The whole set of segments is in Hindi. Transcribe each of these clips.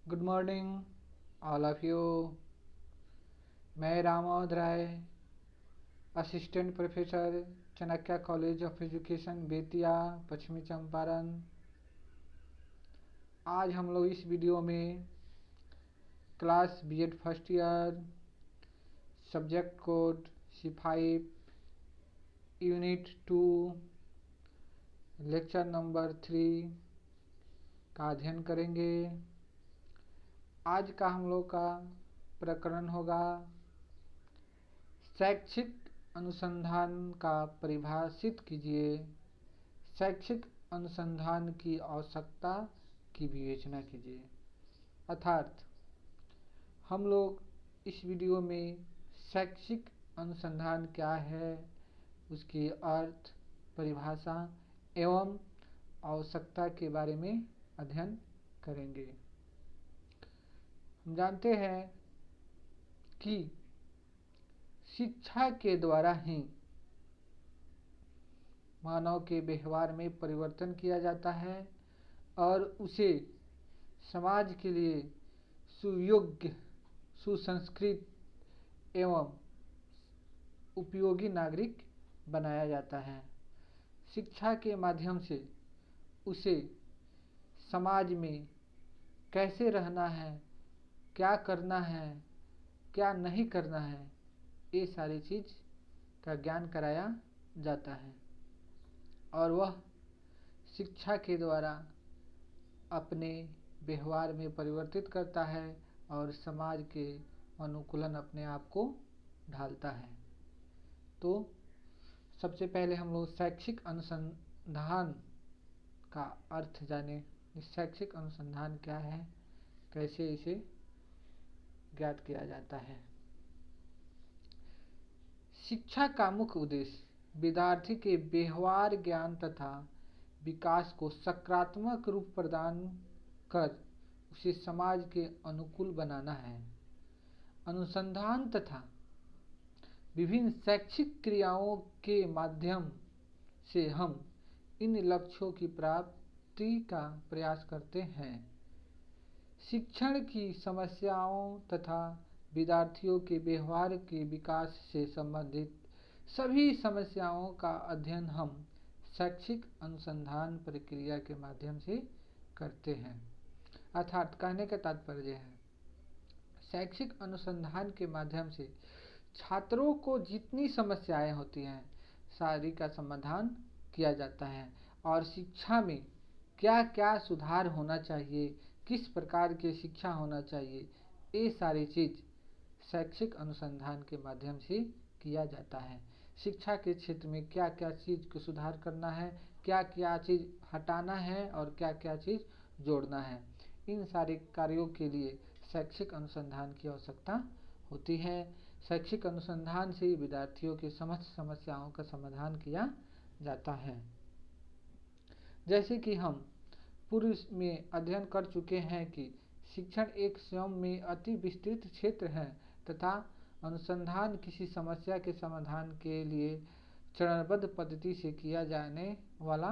Good morning all of you. मैं Ramod Rai, assistant professor, Chanakya college of education, Bettiah, पश्चिमी चंपारण। आज हम लोग इस वीडियो में class BEd first year, subject code C5, unit 2, lecture number 3 का अध्ययन करेंगे। आज का हम लोग का प्रकरण होगा शैक्षिक अनुसंधान का परिभाषित कीजिए। शैक्षिक अनुसंधान की आवश्यकता की विवेचना कीजिए। अर्थात हम लोग इस वीडियो में शैक्षिक अनुसंधान क्या है, उसके अर्थ, परिभाषा एवं आवश्यकता के बारे में अध्ययन करेंगे। हम जानते हैं कि शिक्षा के द्वारा ही मानव के व्यवहार में परिवर्तन किया जाता है और उसे समाज के लिए सुयोग्य, सुसंस्कृत एवं उपयोगी नागरिक बनाया जाता है। शिक्षा के माध्यम से उसे समाज में कैसे रहना है, क्या करना है, क्या नहीं करना है, ये सारी चीज़ का ज्ञान कराया जाता है और वह शिक्षा के द्वारा अपने व्यवहार में परिवर्तित करता है और समाज के अनुकूलन अपने आप को ढालता है। तो सबसे पहले हम लोग शैक्षिक अनुसंधान का अर्थ जाने। शैक्षिक अनुसंधान क्या है, कैसे इसे ज्ञात किया जाता है। शिक्षा का मुख्य उद्देश्य विद्यार्थी के व्यवहार, ज्ञान तथा विकास को सकारात्मक रूप प्रदान कर उसे समाज के अनुकूल बनाना है। अनुसंधान तथा विभिन्न शैक्षिक क्रियाओं के माध्यम से हम इन लक्ष्यों की प्राप्ति का प्रयास करते हैं। शिक्षण की समस्याओं तथा विद्यार्थियों के व्यवहार के विकास से संबंधित सभी समस्याओं का अध्ययन हम शैक्षिक अनुसंधान प्रक्रिया के माध्यम से करते हैं। अर्थात कहने का तात्पर्य है, शैक्षिक अनुसंधान के माध्यम से छात्रों को जितनी समस्याएं होती हैं सारी का समाधान किया जाता है और शिक्षा में क्या क्या सुधार होना चाहिए, किस प्रकार की शिक्षा होना चाहिए, ये सारी चीज़ शैक्षिक अनुसंधान के माध्यम से किया जाता है। शिक्षा के क्षेत्र में क्या क्या चीज़ को सुधार करना है, क्या क्या चीज़ हटाना है और क्या क्या चीज़ जोड़ना है, इन सारे कार्यों के लिए शैक्षिक अनुसंधान की आवश्यकता होती है। शैक्षिक अनुसंधान से विद्यार्थियों की समस्त समस्याओं का समाधान किया जाता है। जैसे कि हम पूर्व में अध्ययन कर चुके हैं कि शिक्षण एक स्वयं में अति विस्तृत क्षेत्र है तथा अनुसंधान किसी समस्या के समाधान के लिए चरणबद्ध पद्धति से किया जाने वाला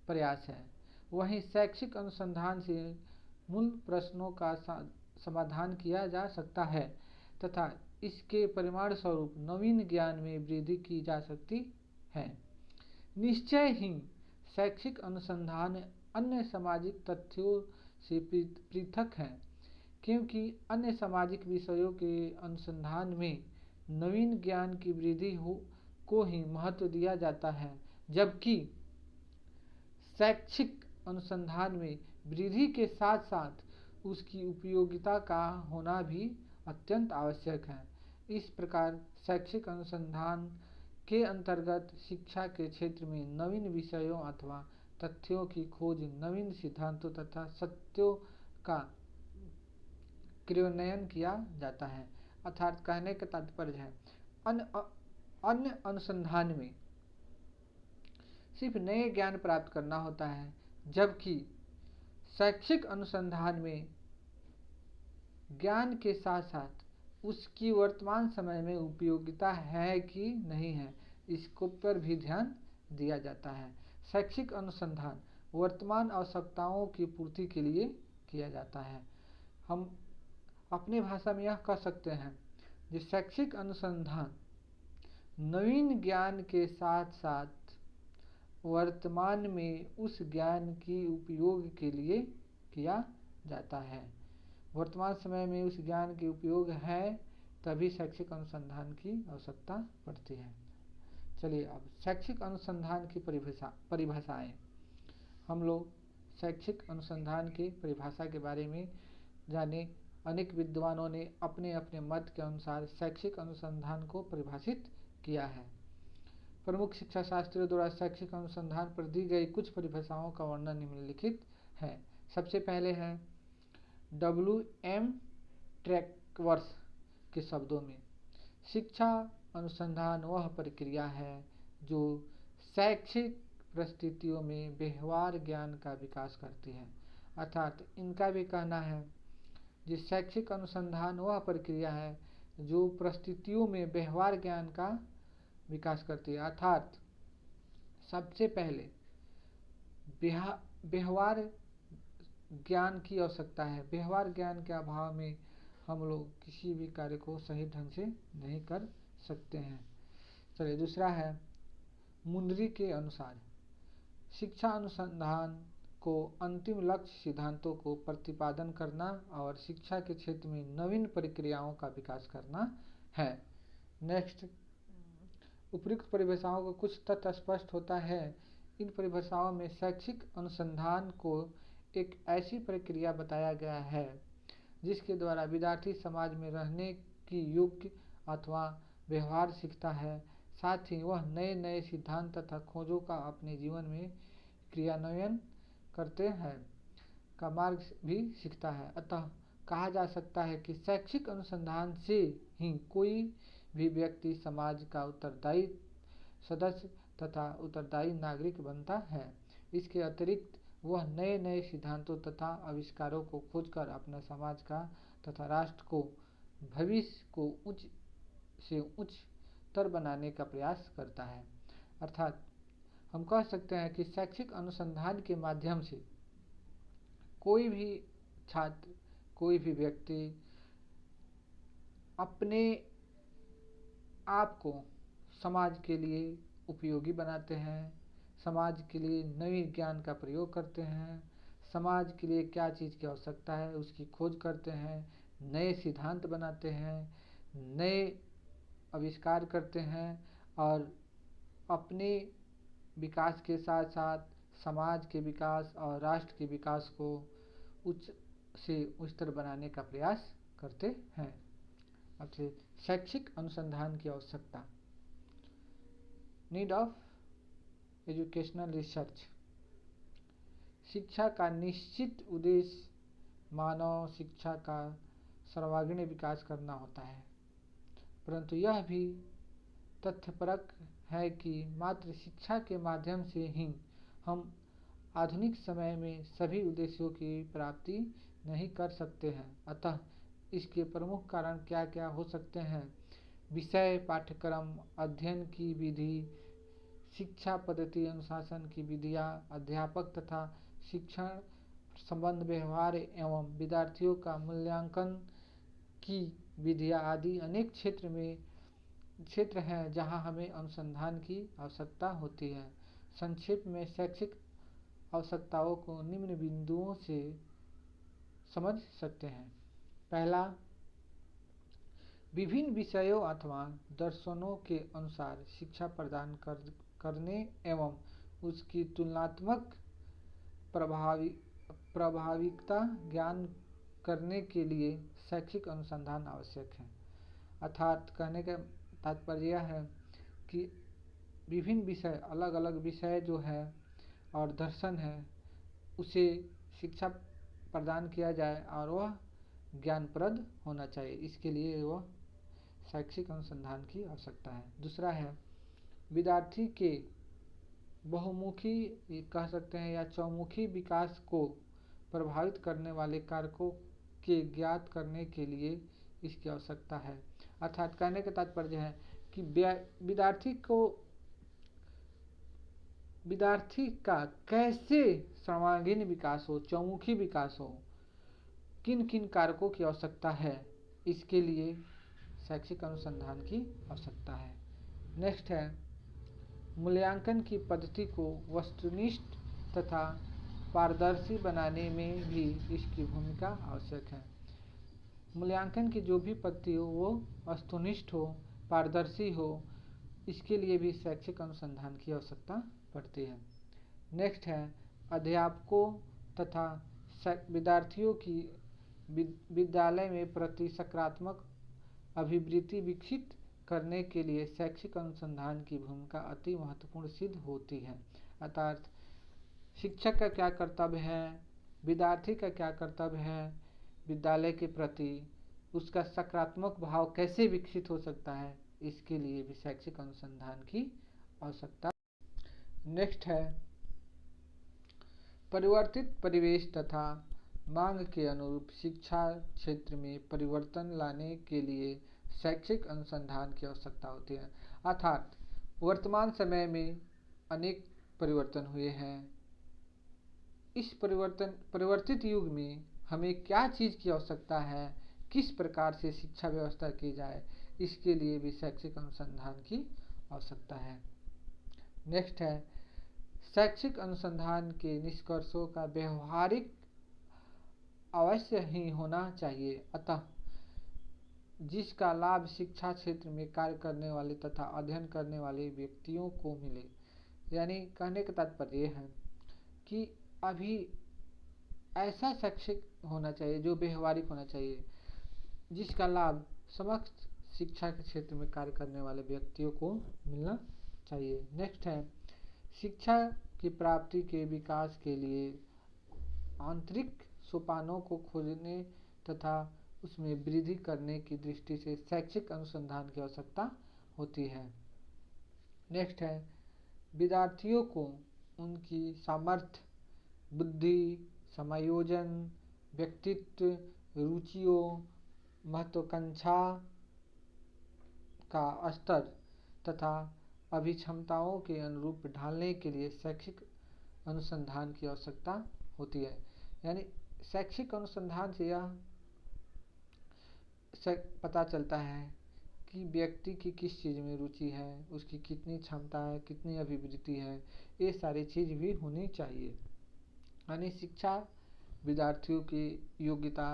प्रयास है। वहीं शैक्षिक अनुसंधान से मूल प्रश्नों का समाधान किया जा सकता है तथा इसके परिणाम स्वरूप नवीन ज्ञान में वृद्धि की जा सकती है। निश्चय ही शैक्षिक अनुसंधान अन्य सामाजिक तथ्यों से पृथक है, क्योंकि अन्य सामाजिक विषयों के अनुसंधान में नवीन ज्ञान की वृद्धि को ही महत्व दिया जाता है, जबकि शैक्षिक अनुसंधान में वृद्धि के साथ साथ उसकी उपयोगिता का होना भी अत्यंत आवश्यक है। इस प्रकार शैक्षिक अनुसंधान के अंतर्गत शिक्षा के क्षेत्र में नवीन विषयों अथवा तथ्यों की खोज, नवीन सिद्धांतों तथा सत्यों का क्रियान्वयन किया जाता है। अर्थात कहने का तात्पर्य है, अन्य अनुसंधान में सिर्फ नए ज्ञान प्राप्त करना होता है, जबकि शैक्षिक अनुसंधान में ज्ञान के साथ साथ उसकी वर्तमान समय में उपयोगिता है कि नहीं है, इसको पर भी ध्यान दिया जाता है। शैक्षिक अनुसंधान वर्तमान आवश्यकताओं की पूर्ति के लिए किया जाता है। हम अपनी भाषा में यह कह सकते हैं कि शैक्षिक अनुसंधान नवीन ज्ञान के साथ साथ वर्तमान में उस ज्ञान की उपयोग के लिए किया जाता है। वर्तमान समय में उस ज्ञान के उपयोग है, तभी शैक्षिक अनुसंधान की आवश्यकता पड़ती है। चलिए अब शैक्षिक अनुसंधान की परिभाषाएं। हम लोग शैक्षिक अनुसंधान की परिभाषा के बारे में जाने। अनेक विद्वानों ने अपने अपने मत के अनुसार शैक्षिक अनुसंधान को परिभाषित किया है। प्रमुख शिक्षा शास्त्रियों द्वारा शैक्षिक अनुसंधान पर दी गई कुछ परिभाषाओं का वर्णन निम्नलिखित है। सबसे पहले है WM ट्रैकवर्स के शब्दों में, शिक्षा अनुसंधान वह प्रक्रिया है जो शैक्षिक परिस्थितियों में व्यवहार ज्ञान का विकास करती है। अर्थात इनका भी कहना है कि शैक्षिक अनुसंधान वह प्रक्रिया है जो परिस्थितियों में व्यवहार ज्ञान का विकास करती है। अर्थात सबसे पहले व्यवहार ज्ञान की आवश्यकता है। व्यवहार ज्ञान के अभाव में हम लोग किसी भी कार्य को सही ढंग से नहीं कर सकते हैं। चलिए दूसरा है मुंडरी के अनुसार, शिक्षा अनुसंधान को अंतिम लक्ष्य सिद्धांतों को प्रतिपादन करना और शिक्षा के क्षेत्र में नवीन प्रक्रियाओं का विकास करना है। नेक्स्ट, उपयुक्त परिभाषाओं को कुछ तथ्य स्पष्ट होता है। इन परिभाषाओं में शैक्षिक अनुसंधान को एक ऐसी प्रक्रिया बताया गया है जिसके द्वारा विद्यार्थी समाज में रहने की योग्य अथवा व्यवहार सीखता है, साथ ही वह नए नए सिद्धांत तथा खोजों का अपने जीवन में क्रियान्वयन करते हैं का मार्ग भी सीखता है। अतः कहा जा सकता है कि शैक्षिक अनुसंधान से ही कोई भी व्यक्ति समाज का उत्तरदायी सदस्य तथा उत्तरदायी नागरिक बनता है। इसके अतिरिक्त वह नए नए सिद्धांतों तथा आविष्कारों को खोजकर अपने समाज का तथा राष्ट्र को भविष्य को उच्च से उच्चतर बनाने का प्रयास करता है। अर्थात हम कह सकते हैं कि शैक्षिक अनुसंधान के माध्यम से कोई भी छात्र, कोई भी व्यक्ति अपने आप को समाज के लिए उपयोगी बनाते हैं, समाज के लिए नए ज्ञान का प्रयोग करते हैं, समाज के लिए क्या चीज़ की आवश्यकता है उसकी खोज करते हैं, नए सिद्धांत बनाते हैं, नए आविष्कार करते हैं और अपने विकास के साथ साथ समाज के विकास और राष्ट्र के विकास को उच्च से उच्चतर बनाने का प्रयास करते हैं। अब से शैक्षिक अनुसंधान की आवश्यकता, नीड ऑफ एजुकेशनल रिसर्च। शिक्षा का निश्चित उद्देश्य मानव शिक्षा का सर्वांगीण विकास करना होता है, परंतु यह भी तथ्यपरक है कि मात्र शिक्षा के माध्यम से ही हम आधुनिक समय में सभी उद्देश्यों की प्राप्ति नहीं कर सकते हैं। अतः इसके प्रमुख कारण क्या क्या हो सकते हैं? विषय, पाठ्यक्रम, अध्ययन की विधि, शिक्षा पद्धति, अनुशासन की विधियाँ, अध्यापक तथा शिक्षण संबंध व्यवहार एवं विद्यार्थियों का मूल्यांकन की विधियाँ आदि अनेक क्षेत्र हैं जहां हमें अनुसंधान की आवश्यकता होती है। संक्षेप में शैक्षिक आवश्यकताओं को निम्न बिंदुओं से समझ सकते हैं। पहला, विभिन्न विषयों अथवा दर्शनों के अनुसार शिक्षा प्रदान करने एवं उसकी तुलनात्मक प्रभाविकता ज्ञान करने के लिए शैक्षिक अनुसंधान आवश्यक है। अर्थात कहने का तात्पर्य यह है कि विभिन्न विषय, अलग अलग विषय जो है और दर्शन है उसे शिक्षा प्रदान किया जाए और वह ज्ञानप्रद होना चाहिए। इसके लिए वह शैक्षिक अनुसंधान की आवश्यकता है। दूसरा है विद्यार्थी के बहुमुखी कह सकते हैं या चौमुखी विकास को प्रभावित करने वाले कारकों के ज्ञात करने के लिए इसकी आवश्यकता है। अर्थात कहने का तात्पर्य है कि विद्यार्थी का कैसे सर्वांगीण विकास हो, चौमुखी विकास हो, किन किन कारकों की आवश्यकता है, इसके लिए शैक्षिक अनुसंधान की आवश्यकता है। नेक्स्ट है, मूल्यांकन की पद्धति को वस्तुनिष्ठ तथा पारदर्शी बनाने में भी इसकी भूमिका आवश्यक है। मूल्यांकन की जो भी पद्धति हो वो वस्तुनिष्ठ हो, पारदर्शी हो, इसके लिए भी शैक्षिक अनुसंधान की आवश्यकता पड़ती है। नेक्स्ट है, अध्यापकों तथा विद्यार्थियों की विद्यालय में प्रति सकारात्मक अभिवृत्ति विकसित करने के लिए शैक्षिक अनुसंधान की भूमिका अति महत्वपूर्ण सिद्ध होती है। अर्थात शिक्षक का क्या कर्तव्य है, विद्यार्थी का क्या कर्तव्य है, विद्यालय के प्रति उसका सकारात्मक भाव कैसे विकसित हो सकता है, इसके लिए भी शैक्षिक अनुसंधान की आवश्यकता। नेक्स्ट है, परिवर्तित परिवेश तथा मांग के अनुरूप शिक्षा क्षेत्र में परिवर्तन लाने के लिए शैक्षिक अनुसंधान की आवश्यकता होती है। अर्थात वर्तमान समय में अनेक परिवर्तन हुए हैं। इस परिवर्तित युग में हमें क्या चीज़ की आवश्यकता है, किस प्रकार से शिक्षा व्यवस्था की जाए, इसके लिए भी शैक्षिक अनुसंधान की आवश्यकता है। नेक्स्ट है, शैक्षिक अनुसंधान के निष्कर्षों का व्यवहारिक अवश्य ही होना चाहिए। अतः जिसका लाभ शिक्षा क्षेत्र में कार्य करने वाले तथा अध्ययन करने वाले व्यक्तियों को मिले। यानी कहने का तात्पर्य यह है कि अभी ऐसा शैक्षिक होना चाहिए जो व्यवहारिक होना चाहिए, जिसका लाभ समस्त शिक्षा के क्षेत्र में कार्य करने वाले व्यक्तियों को मिलना चाहिए। नेक्स्ट है, शिक्षा की प्राप्ति के विकास के लिए आंतरिक सोपानों को खोजने तथा उसमें वृद्धि करने की दृष्टि से शैक्षिक अनुसंधान की आवश्यकता होती है। नेक्स्ट है, विद्यार्थियों को उनकी सामर्थ्य, बुद्धि, समायोजन, व्यक्तित्व, रुचियों, महत्वाकांक्षा का स्तर तथा अभिक्षमताओं के अनुरूप ढालने के लिए शैक्षिक अनुसंधान की आवश्यकता होती है। यानी शैक्षिक अनुसंधान से यह पता चलता है कि व्यक्ति की किस चीज़ में रुचि है, उसकी कितनी क्षमता है, कितनी अभिवृत्ति है, ये सारी चीज़ भी होनी चाहिए। यानी शिक्षा विद्यार्थियों की योग्यता,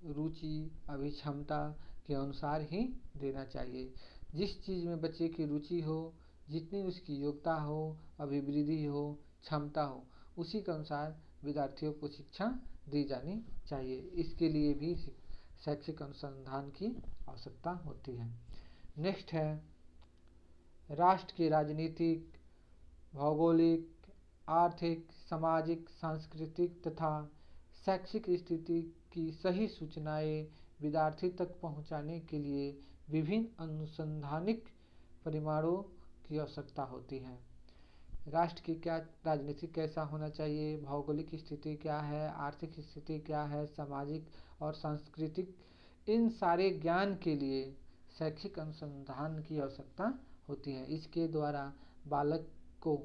रुचि, अभिक्षमता के अनुसार ही देना चाहिए। जिस चीज़ में बच्चे की रुचि हो, जितनी उसकी योग्यता हो, अभिवृद्धि हो, क्षमता हो, उसी के अनुसार विद्यार्थियों को शिक्षा दी जानी चाहिए। इसके लिए भी शैक्षिक अनुसंधान की आवश्यकता होती है। नेक्स्ट है, राष्ट्र की राजनीतिक, भौगोलिक, आर्थिक, सामाजिक, सांस्कृतिक तथा शैक्षिक स्थिति की सही सूचनाएं विद्यार्थी तक पहुंचाने के लिए विभिन्न अनुसंधानिक परिमाणों की आवश्यकता होती है। राष्ट्र की क्या राजनीति कैसा होना चाहिए, भौगोलिक स्थिति क्या है, आर्थिक स्थिति क्या है, सामाजिक और सांस्कृतिक, इन सारे ज्ञान के लिए शैक्षिक अनुसंधान की आवश्यकता होती है। इसके द्वारा बालक को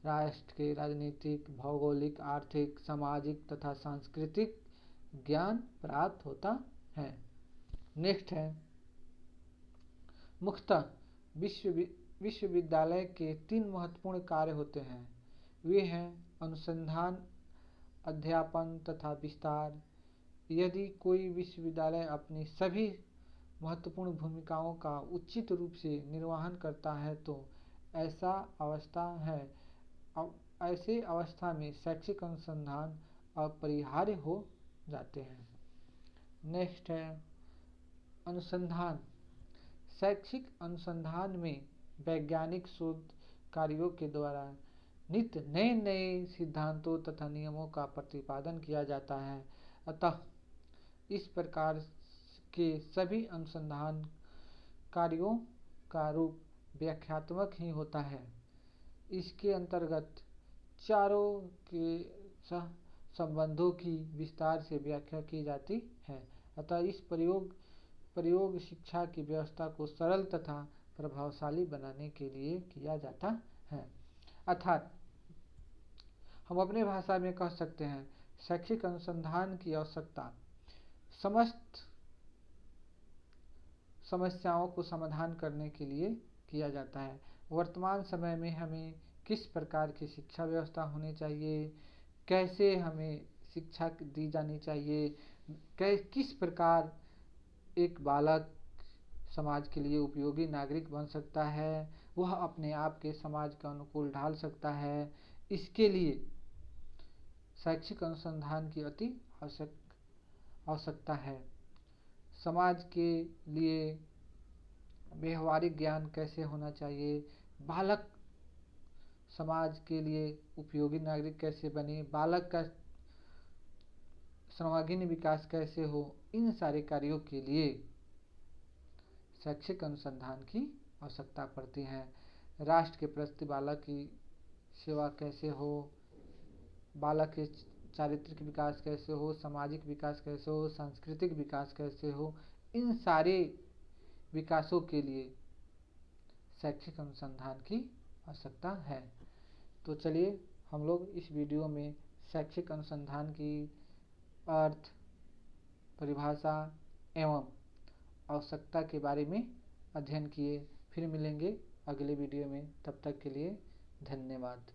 राष्ट्र के राजनीतिक, भौगोलिक, आर्थिक, सामाजिक तथा सांस्कृतिक ज्ञान प्राप्त होता है। नेक्स्ट है, मुख्यतः विश्वविद्यालय के 3 महत्वपूर्ण कार्य होते हैं। वे हैं अनुसंधान, अध्यापन तथा विस्तार। यदि कोई विश्वविद्यालय अपनी सभी महत्वपूर्ण भूमिकाओं का उचित रूप से निर्वहन करता है तो ऐसी अवस्था में शैक्षिक अनुसंधान अपरिहार्य हो जाते हैं। नेक्स्ट है, अनुसंधान। शैक्षिक अनुसंधान में वैज्ञानिक शोध कार्यों के द्वारा नित्य नए नए सिद्धांतों तथा नियमों का प्रतिपादन किया जाता है। अतः इस प्रकार के सभी अनुसंधान कार्यों का रूप व्याख्यात्मक ही होता है। इसके अंतर्गत चारों के संबंधों की विस्तार से व्याख्या की जाती है। अतः इस प्रयोग शिक्षा की व्यवस्था को सरल तथा प्रभावशाली बनाने के लिए किया जाता है। अर्थात हम अपने भाषा में कह सकते हैं, शैक्षिक अनुसंधान की आवश्यकता समस्त समस्याओं को समाधान करने के लिए किया जाता है। वर्तमान समय में हमें किस प्रकार की शिक्षा व्यवस्था होनी चाहिए, कैसे हमें शिक्षा दी जानी चाहिए, किस प्रकार एक बालक समाज के लिए उपयोगी नागरिक बन सकता है, वह अपने आप के समाज के अनुकूल ढाल सकता है, इसके लिए शैक्षिक अनुसंधान की अति आवश्यकता है। समाज के लिए व्यवहारिक ज्ञान कैसे होना चाहिए, बालक समाज के लिए उपयोगी नागरिक कैसे बने, बालक का सर्वांगीण विकास कैसे हो, इन सारे कार्यों के लिए शैक्षिक अनुसंधान की आवश्यकता पड़ती है। राष्ट्र के प्रति बालक की सेवा कैसे हो, बालक के चारित्रिक विकास कैसे हो, सामाजिक विकास कैसे हो, सांस्कृतिक विकास कैसे हो, इन सारे विकासों के लिए शैक्षिक अनुसंधान की आवश्यकता है। तो चलिए हम लोग इस वीडियो में शैक्षिक अनुसंधान की अर्थ, परिभाषा एवं आवश्यकता के बारे में अध्ययन किए। फिर मिलेंगे अगले वीडियो में, तब तक के लिए धन्यवाद।